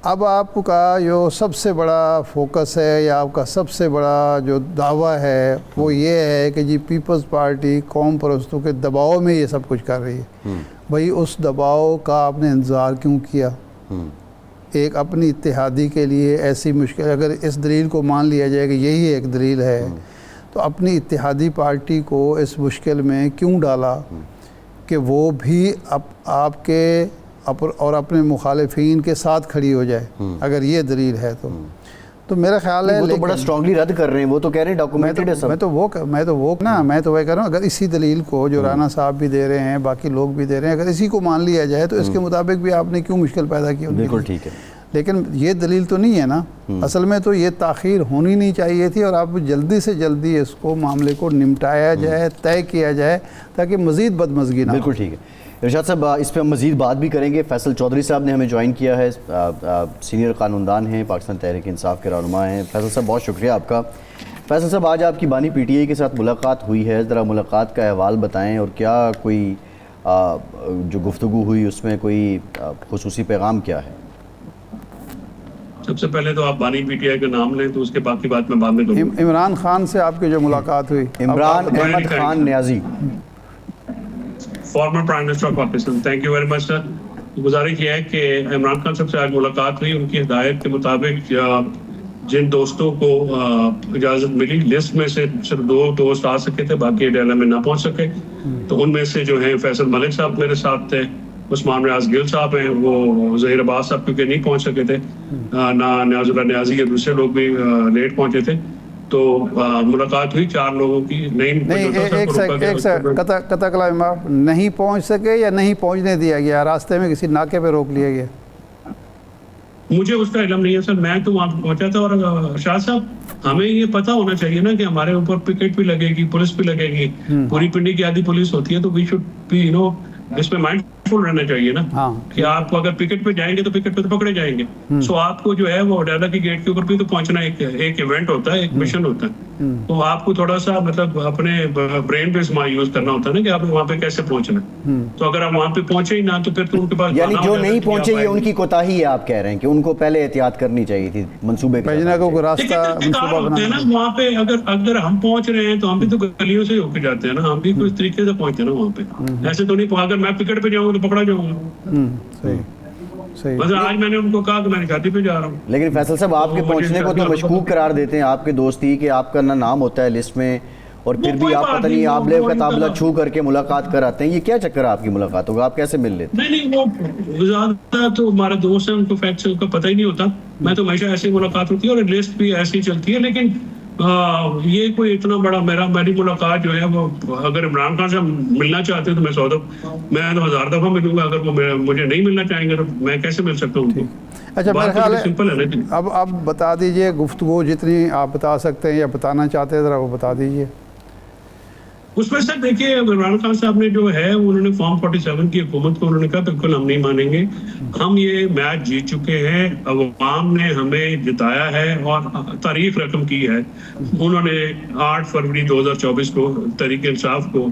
Speaker 2: اب آپ کا جو سب سے بڑا فوکس ہے یا آپ کا سب سے بڑا جو دعویٰ ہے وہ یہ ہے کہ جی پیپلز پارٹی قوم پرستوں کے دباؤ میں یہ سب کچھ کر رہی ہے. بھائی اس دباؤ کا آپ نے انتظار کیوں کیا؟ ایک اپنی اتحادی کے لیے ایسی مشکل، اگر اس دلیل کو مان لیا جائے کہ یہی ایک دلیل ہے تو اپنی اتحادی پارٹی کو اس مشکل میں کیوں ڈالا کہ وہ بھی آپ کے اور اپنے مخالفین کے ساتھ کھڑی ہو جائے؟ اگر یہ دلیل ہے تو میرا خیال ہے
Speaker 3: وہ تو بڑا اسٹرانگلی رد کر رہے ہیں، وہ تو کہہ رہے ہیں ڈاکومنٹڈ ہے سب.
Speaker 2: میں تو وہ کہہ رہا ہوں اگر اسی دلیل کو جو رانا صاحب بھی دے رہے ہیں باقی لوگ بھی دے رہے ہیں اگر اسی کو مان لیا جائے تو اس کے مطابق بھی آپ نے کیوں مشکل پیدا کی؟
Speaker 3: بالکل ٹھیک ہے،
Speaker 2: لیکن یہ دلیل تو نہیں ہے نا. اصل میں تو یہ تاخیر ہونی نہیں چاہیے تھی اور آپ جلدی سے جلدی اس کو معاملے کو نمٹایا جائے، طے کیا جائے تاکہ مزید بدمزگی نہ ہو.
Speaker 3: بالکل ٹھیک ہے. ارشاد صاحب اس پہ ہم مزید بات بھی کریں گے. فیصل چودھری صاحب نے ہمیں جوائن کیا ہے، سینئر قانوندان ہیں، پاکستان تحریک انصاف کے رہنما ہیں. فیصل صاحب بہت شکریہ آپ کا. فیصل صاحب آج آپ کی بانی پی ٹی آئی کے ساتھ ملاقات ہوئی ہے، ذرا ملاقات کا احوال بتائیں اور کیا کوئی جو گفتگو ہوئی اس میں کوئی خصوصی پیغام کیا ہے؟
Speaker 4: سب سے پہلے تو آپ بانی پی ٹی آئی کا نام لیں تو اس کے باقی بات میں بعد میں کروں.
Speaker 2: عمران خان سے آپ کی جو ملاقات ہوئی،
Speaker 3: Imran Ahmed Khan Niazi,
Speaker 4: former prime minister of Pakistan. Thank you very much sir. گزارش یہ ہے کہ عمران خان صاحب سے آج ملاقات ہوئی، ان کی ہدایت کے مطابق جن دوستوں کو اجازت ملی، لسٹ میں سے صرف 2 دوست آ سکے تھے، باقی ڈیلا میں نہ پہنچ سکے. تو ان میں سے جو ہیں فیصل ملک صاحب میرے ساتھ تھے، عثمان ریاض گل صاحب ہیں، وہ ظہیر عباس صاحب کیونکہ نہیں پہنچ سکے تھے، نہ نیاز اللہ نیازی کے دوسرے لوگ بھی لیٹ پہنچے تھے. تو ملاقات ہوئی 4 لوگوں کی.
Speaker 2: نہیں ایک قطع کلام، نہیں پہنچ سکے یا نہیں پہنچنے دیا گیا، راستے میں کسی ناکے پہ روک لیا گیا؟
Speaker 4: مجھے اس کا علم نہیں ہے سر، میں تو وہاں پہنچا تھا. اور شاہ صاحب ہمیں یہ پتہ ہونا چاہیے نا کہ ہمارے اوپر پکٹ بھی لگے گی، پولیس بھی لگے گی، پوری پنڈی کی آدھی پولیس ہوتی ہے، تو وی شوڈ بی اس میں مائنڈ فل رہنا چاہیے نا کہ آپ اگر پکٹ پہ جائیں گے تو پکٹ پہ تو پکڑے جائیں گے. سو آپ کو جو ہے وہ ڈیلا کی گیٹ کے اوپر بھی تو پہنچنا ایک ایونٹ ہوتا ہے، ایک مشن ہوتا ہے. تو آپ کو تھوڑا سا مطلب اپنے برین پہ استعمال یوز کرنا ہوتا ہے نا کہ آپ وہاں پہ کیسے پہنچنا ہے. تو اگر آپ وہاں پہ پہنچے ہی نہ تو پھر تو ان کے پاس
Speaker 3: یعنی جو نہیں پہنچے یہ ان کی کوتاہی ہے، آپ کہہ رہے ہیں کہ ان کو پہلے احتیاط کرنی چاہیے تھی منصوبے کے
Speaker 4: ساتھ. وہاں پہ اگر ہم پہنچ رہے ہیں تو ہم بھی تو گلیوں سے ہو کے جاتے ہیں نا، ہم بھی کچھ طریقے سے پہنچتے ہیں نا وہاں پہ. ایسے تو نہیں اگر میں پکٹ پہ جاؤں گا تو پکڑا جاؤں گا. بس آج میں نے ان کو کہا کہ میں شادی پہ جا رہا ہوں.
Speaker 3: لیکن فیصل صاحب آپ کے پہنچنے کو تو مشکوک قرار دیتے ہیں آپ کے دوستی کہ آپ کا نہ نام ہوتا ہے لسٹ میں اور پھر بھی آپ پتہ نہیں آپ لیو کا تابلہ چھو کر کے ملاقات کر آتے ہیں. یہ کیا چکر ہے آپ کی ملاقاتوں کا؟ آپ کیسے مل لیتے ہیں؟
Speaker 4: نہیں وہ زیادہ تو ہمارے دوست ہیں، ان کو فیکٹ سے ان کا پتہ ہی نہیں ہوتا. میں تو ہمیشہ ایسی ملاقات ہوتی ہے اور لسٹ بھی ایسی چلتی ہے. لیکن یہ کوئی اتنا بڑا میری ملاقات جو ہے وہ اگر عمران خان سے ملنا چاہتے ہیں تو میں 100 دفعہ میں تو 1000 دفعہ ملوں گا. اگر وہ مجھے نہیں ملنا چاہیں گے تو میں کیسے مل سکتا ہوں ان کو؟
Speaker 2: اچھا میرا خیال ہے
Speaker 4: سمپل ہے نا.
Speaker 2: اب آپ بتا دیجئے گفتگو جتنی آپ بتا سکتے ہیں یا بتانا چاہتے ہیں ذرا وہ بتا دیجئے.
Speaker 4: اس میں سر دیکھیے عمران خان صاحب نے جو ہے انہوں نے فارم 47 کی حکومت کو انہوں نے کہا بالکل ہم نہیں مانیں گے، ہم یہ میچ جیت چکے ہیں، عوام نے ہمیں جتایا ہے اور تاریخ رقم کی ہے. انہوں نے 8 فروری 2024 کو تحریک انصاف کو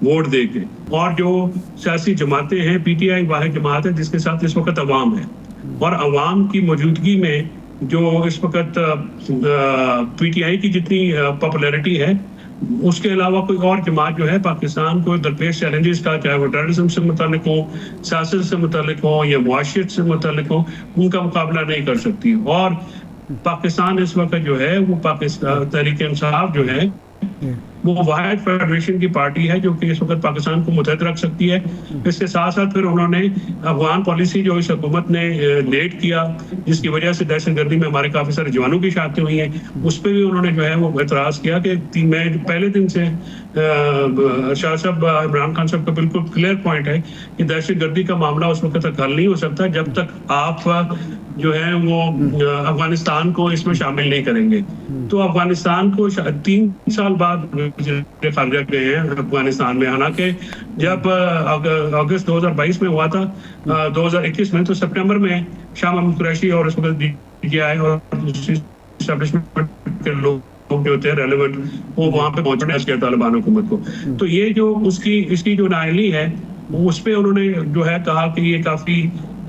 Speaker 4: ووٹ دے کے، اور جو سیاسی جماعتیں ہیں پی ٹی آئی واحد جماعت ہے جس کے ساتھ اس وقت عوام ہے، اور عوام کی موجودگی میں جو اس وقت پی ٹی آئی کی جتنی پاپولیرٹی ہے اس کے علاوہ کوئی اور جماعت جو ہے پاکستان کو درپیش چیلنجز کا، چاہے وہ ٹیررزم سے متعلق ہوں، سیاست سے متعلق ہوں یا معاشیت سے متعلق ہوں، ان کا مقابلہ نہیں کر سکتی. اور پاکستان اس وقت جو ہے وہ پاکستان تحریک انصاف جو ہے وہ واحد فیڈریشن کی پارٹی ہے جو کہ اس وقت پاکستان کو متحد رکھ سکتی ہے. اس کے ساتھ ساتھ پھر انہوں نے افغان پالیسی جو اس حکومت نے لیٹ کیا جس کی وجہ سے دہشت گردی میں ہمارے کافی سارے جوانوں کی شہادتیں ہوئی ہیں، اس پہ بھی انہوں نے جو ہے وہ اعتراض کیا کہ میں پہلے دن سے شاہ صاحب عمران خان صاحب کا بالکل کلیئر پوائنٹ ہے کہ دہشت گردی کا معاملہ اس وقت تک حل نہیں ہو سکتا جب تک آپ جو ہے وہ افغانستان کو اس میں شامل نہیں کریں گے. تو افغانستان کو 3 سال بعد خارجہ گئے ہیں افغانستان میں، حالانکہ جب اگست 2022 میں ہوا تھا 2021 میں، تو سپٹمبر میں شاہ محمود قریشی اور اس وقت ڈی جی آئی اور اسٹیبلشمنٹ کے لوگ جو ہوتے ہیں ریلیونٹ وہ وہاں پہ پہنچنے اس کے طالبان حکومت کو. تو یہ جو اس کی جو نااہلی ہے اس پہ انہوں نے جو ہے کہا کہ یہ کافی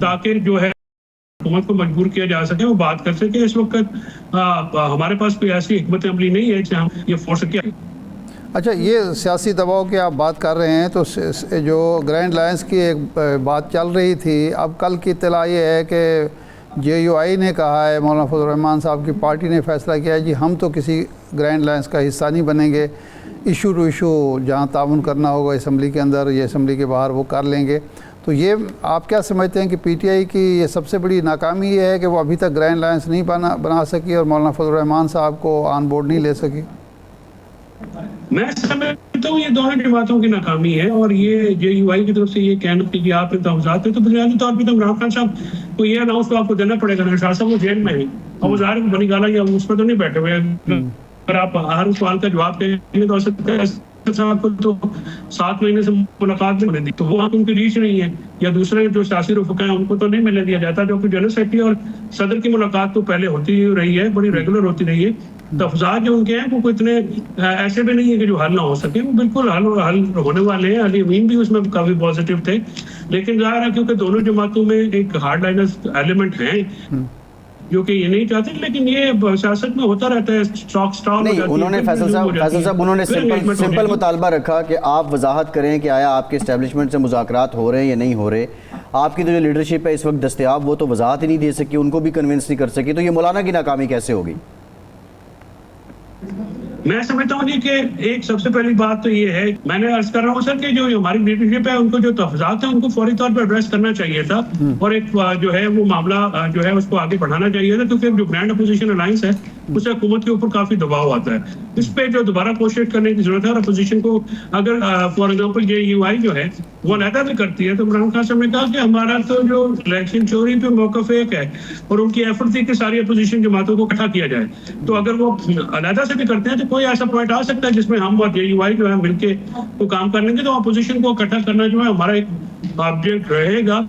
Speaker 4: تاکہ جو ہے حکومت کو مجبور کیا جا سکے وہ بات کر سکے. اس وقت ہمارے پاس کوئی ایسی حکمت عملی نہیں ہے کہ ہم یہ فورس کیا.
Speaker 2: اچھا، یہ سیاسی دباؤ کی آپ بات کر رہے ہیں تو جو گرینڈ لائنس کی ایک بات چل رہی تھی، اب کل کی اطلاع یہ ہے کہ جے یو آئی نے کہا ہے، مولانا فضل الرحمان صاحب کی پارٹی نے فیصلہ کیا ہے جی ہم تو کسی گرینڈ لائنس کا حصہ نہیں بنیں گے، ایشو ٹو ایشو جہاں تعاون کرنا ہوگا اسمبلی کے اندر یا اسمبلی کے باہر وہ کر لیں گے. تو یہ آپ کیا سمجھتے ہیں کہ پی ٹی آئی کی یہ سب سے بڑی ناکامی یہ ہے کہ وہ ابھی تک گرینڈ لائنس نہیں بنا سکی اور مولانا فضل الرحمان صاحب کو آن بورڈ نہیں لے سکی؟
Speaker 4: میں سمجھتا ہوں یہ دونوں جماعتوں کی ناکامی ہے، اور یہ جے یو آئی کی طرف سے یہ کہنا کہ آپ ان تحفظات ہیں تو بنیادی طور پہ تو عمران خان صاحب کو یہ اناؤنس تو آپ کو دینا پڑے گا. ارشاد صاحب وہ جیل میں ہیں اور وہ ظاہر بنی گالا یا اس پر تو نہیں بیٹھے ہوئے. اگر آپ ہر سوال کا جواب دیں گے تو ہو سکتا ہے صاحب کو تو 7 مہینے سے ملاقات نہیں ہونے دی، تو وہ ان کی ریچ نہیں ہے، یا دوسرے جو سیاسی رفقا ہیں ان کو تو نہیں ملنے دیا جاتا، جو کہ جنرل سیکرٹری اور صدر کی ملاقات تو پہلے ہوتی رہی ہے، بڑی ریگولر ہوتی رہی ہے. تحفظات جو ان کے ہیں وہ اتنے ایسے بھی نہیں ہے کہ جو حل نہ ہو سکے، وہ بالکل حل ہونے والے ہیں. علی امین بھی اس میں کافی پازیٹیو تھے، لیکن ظاہر ہے کیونکہ دونوں جماعتوں میں ایک ہارڈ لائنرز ایلیمنٹ ہیں جو کہ یہ نہیں چاہتے، لیکن یہ سیاست میں ہوتا رہتا ہے.
Speaker 3: نہیں، انہوں نے فیصل صاحب انہوں نے سمپل مطالبہ رکھا کہ آپ وضاحت کریں کہ آیا آپ کے اسٹیبلشمنٹ سے مذاکرات ہو رہے ہیں یا نہیں ہو رہے. آپ کی جو لیڈرشپ ہے اس وقت دستیاب، وہ تو وضاحت ہی نہیں دے سکی، ان کو بھی کنونس نہیں کر سکی، تو یہ مولانا کی ناکامی کیسے ہوگی؟
Speaker 4: میں سمجھتا ہوں جی کہ ایک سب سے پہلی بات تو یہ ہے، میں نے عرض کر رہا ہوں سر کہ جو ہماری لیڈرشپ ہے ان کو جو تحفظات ہیں ان کو فوری طور پر ایڈریس کرنا چاہیے تھا، اور ایک جو ہے وہ معاملہ جو ہے اس کو آگے بڑھانا چاہیے تھا، کیونکہ جو گرینڈ اپوزیشن الائنس ہے اس سے حکومت کے اوپر کافی دباؤ آتا ہے. اس پہ جو دوبارہ کوشش کرنے کی ضرورت ہے، اور اپوزیشن کو اگر فار ایگزامپل جے یو آئی جو ہے وہ علیحدہ بھی کرتی ہے، تو عمران خان صاحب نے کہا کہ ہمارا تو جو الیکشن چوری پہ موقف ایک ہے، اور ان کی ایفرٹ تھی کہ ساری اپوزیشن جماعتوں کو اکٹھا کیا جائے. تو اگر وہ علیحدہ سے بھی کرتے ہیں تو کوئی ایسا پوائنٹ آ سکتا ہے جس میں ہم اور جے یو آئی جو ہے مل کے وہ کام کر لیں گے، تو اپوزیشن کو اکٹھا کرنا جو ہے ہمارا ایک آبجیکٹ رہے گا،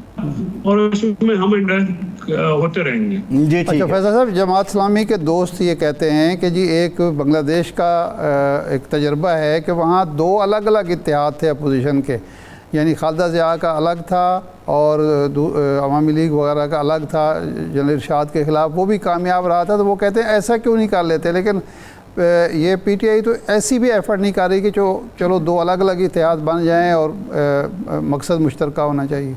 Speaker 4: اور اس میں ہم ہوتے رہیں گے.
Speaker 3: جی
Speaker 2: اچھا فیصل صاحب، جماعت اسلامی کے دوست یہ کہتے ہیں کہ جی ایک بنگلہ دیش کا ایک تجربہ ہے کہ وہاں 2 الگ الگ اتحاد تھے اپوزیشن کے، یعنی خالدہ ضیاء کا الگ تھا اور عوامی لیگ وغیرہ کا الگ تھا جنرل ارشاد کے خلاف، وہ بھی کامیاب رہا تھا. تو وہ کہتے ہیں ایسا کیوں نہیں کر لیتے؟ لیکن یہ پی ٹی آئی تو ایسی بھی ایفرٹ نہیں کر رہی کہ چلو 2 الگ الگ اتحاد بن جائیں اور مقصد مشترکہ ہونا چاہیے.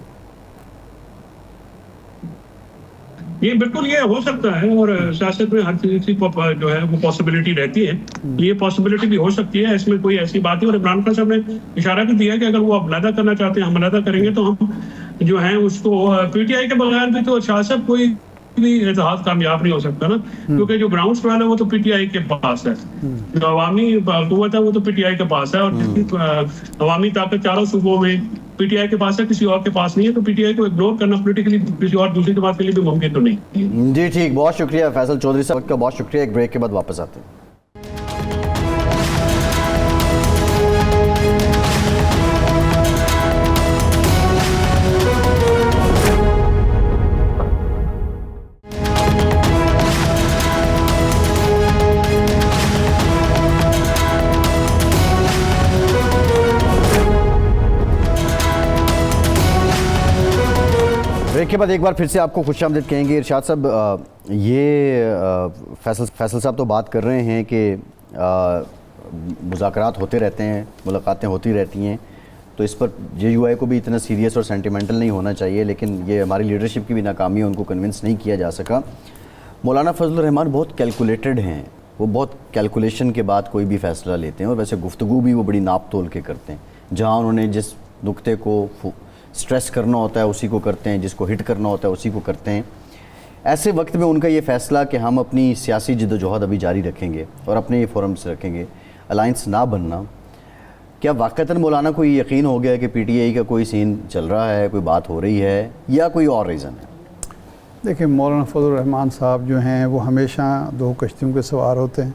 Speaker 4: یہ بالکل یہ ہو سکتا ہے، اور سیاست میں ہر کسی کو جو ہے وہ پاسبلٹی رہتی ہے، یہ پاسبلٹی بھی ہو سکتی ہے، اس میں کوئی ایسی بات ہے. اور عمران خان صاحب نے اشارہ بھی دیا کہ اگر وہ علیحدہ کرنا چاہتے ہیں، ہم علیحدہ کریں گے، تو ہم جو ہیں اس کو پی ٹی آئی کے بغیر بھی تو شاہ صاحب کوئی بھی اتحاد کامیاب نہیں ہو سکتا نا، کیونکہ جو گراؤنڈ سوال ہے وہ تو پی ٹی آئی کے پاس ہے، جو عوامی قوت ہے وہ تو پی ٹی آئی کے پاس ہے، اور عوامی طاقت چاروں صوبوں میں پی ٹی آئی کے پاس ہے، کسی اور کے پاس نہیں ہے. تو پی ٹی آئی کو اگنور کرنا پولیٹیکلی کسی اور دوسری جماعت کے لیے بھی ممکن تو نہیں.
Speaker 3: جی ٹھیک، بہت شکریہ فیصل چودھری صاحب کا، بہت شکریہ. ایک بریک کے بعد واپس آتے ہیں. بریک کے بعد ایک بار پھر سے آپ کو خوش آمدید کہیں گے. ارشاد صاحب، یہ فیصل صاحب تو بات کر رہے ہیں کہ مذاکرات ہوتے رہتے ہیں، ملاقاتیں ہوتی رہتی ہیں، تو اس پر جے یو آئی کو بھی اتنا سیریس اور سینٹیمنٹل نہیں ہونا چاہیے، لیکن یہ ہماری لیڈرشپ کی بھی ناکامی ہے، ان کو کنونس نہیں کیا جا سکا. مولانا فضل الرحمان بہت کیلکولیٹڈ ہیں، وہ بہت کیلکولیشن کے بعد کوئی بھی فیصلہ لیتے ہیں، اور ویسے گفتگو بھی وہ بڑی ناپ تول کے کرتے ہیں. جہاں انہوں نے جس نقطے کو سٹریس کرنا ہوتا ہے اسی کو کرتے ہیں، جس کو ہٹ کرنا ہوتا ہے اسی کو کرتے ہیں. ایسے وقت میں ان کا یہ فیصلہ کہ ہم اپنی سیاسی جد و جہد ابھی جاری رکھیں گے اور اپنے فورم سے رکھیں گے، الائنس نہ بننا، کیا واقعتاً مولانا کو یہ یقین ہو گیا کہ پی ٹی آئی کا کوئی سین چل رہا ہے، کوئی بات ہو رہی ہے، یا کوئی اور ریزن ہے؟
Speaker 2: دیکھیں، مولانا فضل الرحمان صاحب جو ہیں وہ ہمیشہ 2 کشتیوں کے سوار ہوتے ہیں.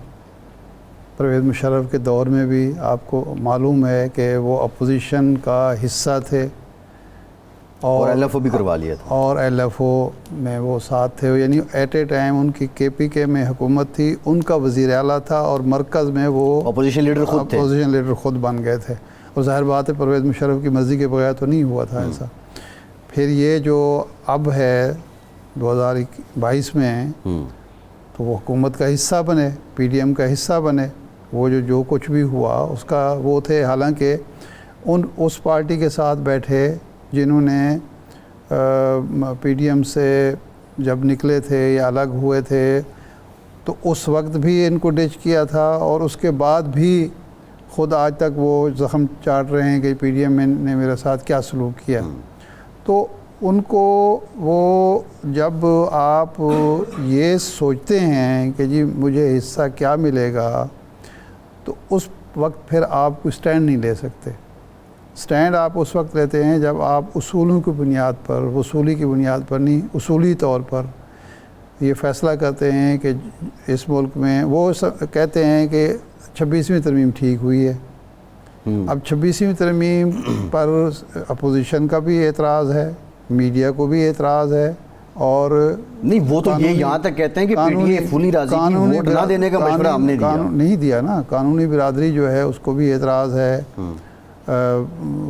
Speaker 2: پرویز مشرف کے دور میں بھی آپ کو معلوم ہے کہ وہ اپوزیشن کا حصہ تھے،
Speaker 3: اور ایل ایف او بھی کروا لیا تھا،
Speaker 2: اور ایل ایف او میں وہ ساتھ تھے، یعنی ایٹ اے ٹائم ان کی کے پی کے میں حکومت تھی، ان کا وزیر اعلیٰ تھا، اور مرکز میں وہ
Speaker 3: اپوزیشن لیڈر
Speaker 2: خود بن گئے تھے. اور ظاہر بات ہے پرویز مشرف کی مرضی کے بغیر تو نہیں ہوا تھا ایسا. پھر یہ جو اب ہے 2022 میں تو وہ حکومت کا حصہ بنے، پی ڈی ایم کا حصہ بنے، وہ جو کچھ بھی ہوا اس کا وہ تھے، حالانکہ اس پارٹی کے ساتھ بیٹھے جنہوں نے پی ڈی ایم سے جب نکلے تھے یا الگ ہوئے تھے تو اس وقت بھی ان کو ڈچ کیا تھا، اور اس کے بعد بھی خود آج تک وہ زخم چاٹ رہے ہیں کہ پی ڈی ایم نے میرے ساتھ کیا سلوک کیا۔ تو ان کو وہ جب آپ یہ سوچتے ہیں کہ جی مجھے حصہ کیا ملے گا، تو اس وقت پھر آپ اسٹینڈ نہیں لے سکتے۔ اسٹینڈ آپ اس وقت لیتے ہیں جب آپ اصولوں کی بنیاد پر، وصولی کی بنیاد پر نہیں، اصولی طور پر یہ فیصلہ کرتے ہیں کہ اس ملک میں وہ کہتے ہیں کہ 26ویں ترمیم ٹھیک ہوئی ہے۔ اب 26ویں ترمیم پر اپوزیشن کا بھی اعتراض ہے، میڈیا کو بھی اعتراض ہے، اور
Speaker 3: نہیں وہ تو یہ یہاں تک کہتے ہیں کہ پی ٹی اے فلی راضی تھی، ووٹ نہ دینے کا مشورہ ہم نے دیا،
Speaker 2: نہیں دیا نا، قانونی برادری جو ہے اس کو بھی اعتراض ہے۔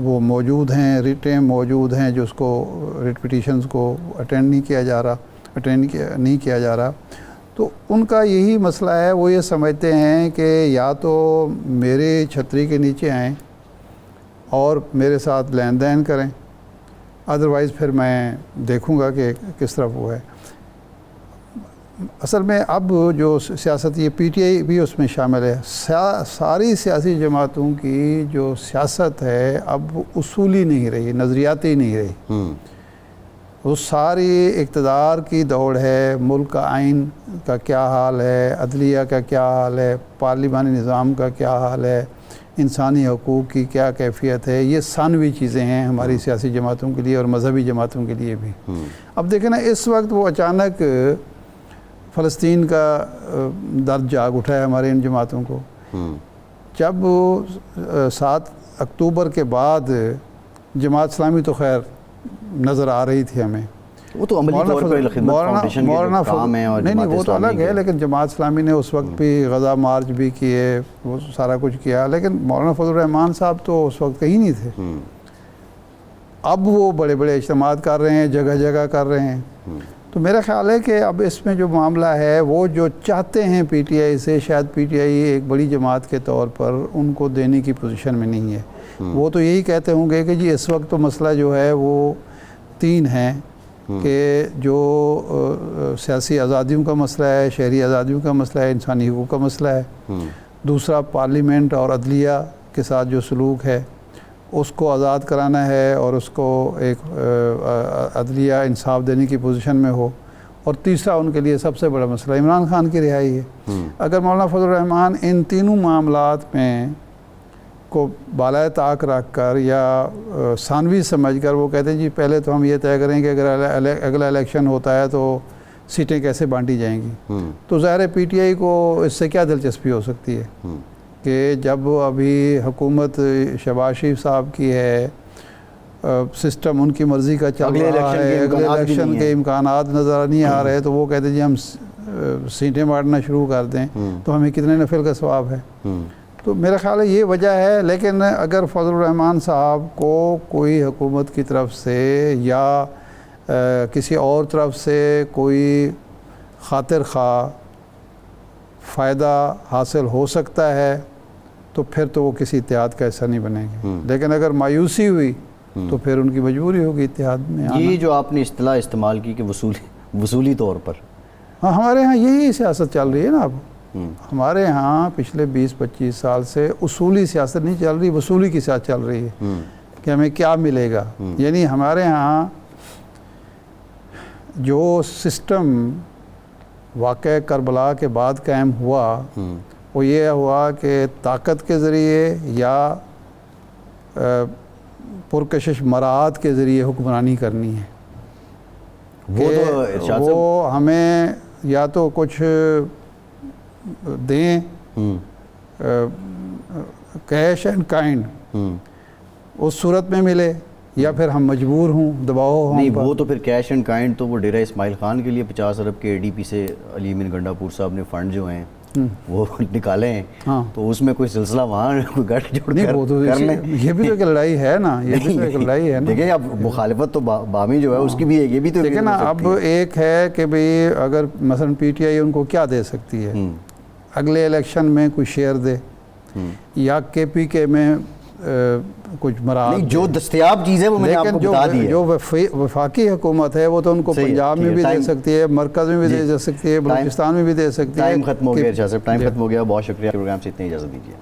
Speaker 2: وہ موجود ہیں، ریٹیں موجود ہیں جو اس کو ریٹ پٹیشنز کو اٹینڈ نہیں کیا جا رہا، تو ان کا یہی مسئلہ ہے۔ وہ یہ سمجھتے ہیں کہ یا تو میرے چھتری کے نیچے آئیں اور میرے ساتھ لین دین کریں، ادروائز پھر میں دیکھوں گا کہ کس طرف وہ ہے۔ اصل میں اب جو سیاست، یہ پی ٹی آئی بھی اس میں شامل ہے، ساری سیاسی جماعتوں کی جو سیاست ہے اب اصولی نہیں رہی، نظریاتی نہیں رہی، وہ ساری اقتدار کی دوڑ ہے۔ ملک کا آئین کا کیا حال ہے، عدلیہ کا کیا حال ہے، پارلیمانی نظام کا کیا حال ہے، انسانی حقوق کی کیا کیفیت ہے، یہ ثانوی چیزیں ہیں ہماری سیاسی جماعتوں کے لیے اور مذہبی جماعتوں کے لیے بھی۔ اب دیکھیں نا، اس وقت وہ اچانک فلسطین کا درد جاگ اٹھا ہے ہمارے ان جماعتوں کو۔ جب 7 اکتوبر کے بعد جماعت اسلامی تو خیر نظر آ رہی تھی ہمیں،
Speaker 3: وہ تو عملی طور پر خدمت فاؤنڈیشن کے جو کام ہے، اور
Speaker 2: نہیں وہ تو الگ ہے، لیکن جماعت اسلامی نے اس وقت بھی غزہ مارچ بھی کیے، وہ سارا کچھ کیا، لیکن مولانا فضل الرحمان صاحب تو اس وقت کہیں نہیں تھے۔ اب وہ بڑے بڑے اجتماعات کر رہے ہیں، جگہ جگہ کر رہے ہیں۔ تو میرا خیال ہے کہ اب اس میں جو معاملہ ہے، وہ جو چاہتے ہیں پی ٹی آئی سے، شاید پی ٹی آئی ایک بڑی جماعت کے طور پر ان کو دینے کی پوزیشن میں نہیں ہے۔ وہ تو یہی کہتے ہوں گے کہ جی اس وقت تو مسئلہ جو ہے وہ 3 ہیں، کہ جو سیاسی آزادیوں کا مسئلہ ہے، شہری آزادیوں کا مسئلہ ہے، انسانی حقوق کا مسئلہ ہے، دوسرا پارلیمنٹ اور عدلیہ کے ساتھ جو سلوک ہے اس کو آزاد کرانا ہے اور اس کو ایک عدلیہ انصاف دینے کی پوزیشن میں ہو، اور تیسرا ان کے لیے سب سے بڑا مسئلہ عمران خان کی رہائی ہے۔ اگر مولانا فضل الرحمان ان تینوں معاملات میں کو بالائے طاق رکھ کر یا ثانوی سمجھ کر وہ کہتے ہیں جی پہلے تو ہم یہ طے کریں کہ اگر اگلا الیکشن ہوتا ہے تو سیٹیں کیسے بانٹی جائیں گی، تو ظاہر پی ٹی آئی کو اس سے کیا دلچسپی ہو سکتی ہے کہ جب ابھی حکومت شہباز شریف صاحب کی ہے، سسٹم ان کی مرضی کا چل رہا ہے، اگلے الیکشن کے امکانات نظر نہیں آ رہے، تو وہ کہتے ہیں جی ہم سیٹیں بانٹنا شروع کر دیں تو ہمیں کتنے نفل کا ثواب ہے۔ تو میرا خیال ہے یہ وجہ ہے۔ لیکن اگر فضل الرحمان صاحب کو کوئی حکومت کی طرف سے یا کسی اور طرف سے کوئی خاطر خواہ فائدہ حاصل ہو سکتا ہے تو پھر تو وہ کسی اتحاد کا حصہ نہیں بنیں گے، لیکن اگر مایوسی ہوئی تو پھر ان کی مجبوری ہوگی اتحاد میں آنا۔
Speaker 3: یہ جو آپ نے اصطلاح استعمال کی کہ وصولی طور پر،
Speaker 2: ہاں ہمارے ہاں یہی سیاست چل رہی ہے نا اب۔ ہمارے ہاں پچھلے 20-25 سال سے اصولی سیاست نہیں چل رہی، وصولی کی سیاست چل رہی ہے کہ ہمیں کیا ملے گا۔ یعنی ہمارے ہاں جو سسٹم واقعہ کربلا کے بعد قائم ہوا وہ یہ ہوا کہ طاقت کے ذریعے یا پرکشش مراعات کے ذریعے حکمرانی کرنی ہے، وہ ہمیں یا تو کچھ دیں کیش اینڈ کائنڈ اس صورت میں ملے، یا پھر ہم مجبور ہوں دباؤ ہوں۔
Speaker 3: نہیں وہ تو پھر کیش اینڈ کائنڈ تو وہ ڈیرہ اسماعیل خان کے لیے 50 ارب کے اے ڈی پی سے علی امین گنڈا پور صاحب نے فنڈ جو ہیں وہ نکالیں
Speaker 2: ہاں۔
Speaker 3: تو اس میں کوئی سلسلہ وہاں کوئی گٹھ جوڑ
Speaker 2: نہیں،
Speaker 3: کر
Speaker 2: وہ تو
Speaker 3: کر لیں۔
Speaker 2: یہ بھی تو ایک لڑائی ہے نا، یہ بھی تو ایک لڑائی ہے نا۔
Speaker 3: دیکھیں اب مخالفت تو بامی جو ہے اس کی بھی یہ بھی تو
Speaker 2: دیکھیں نا، اب ایک ہے کہ بھئی اگر مثلا پی ٹی آئی ان کو کیا دے سکتی ہے، اگلے الیکشن میں کوئی شیئر دے، یا کے پی کے میں کچھ مراحت،
Speaker 3: جو دستیاب چیز ہے وہ میں نے آپ
Speaker 2: لیکن
Speaker 3: کو بتا دی ہے۔
Speaker 2: جو وفاقی حکومت ہے وہ تو ان کو پنجاب میں بھی دے سکتی ہے، مرکز میں بھی دے سکتی ہے، بلوچستان میں بھی دے سکتی ہے۔
Speaker 3: ٹائم ختم ہو گیا ارشاد صاحب، ٹائم ختم ہو گیا، بہت شکریہ، پروگرام سے اتنی اجازت دیجیے۔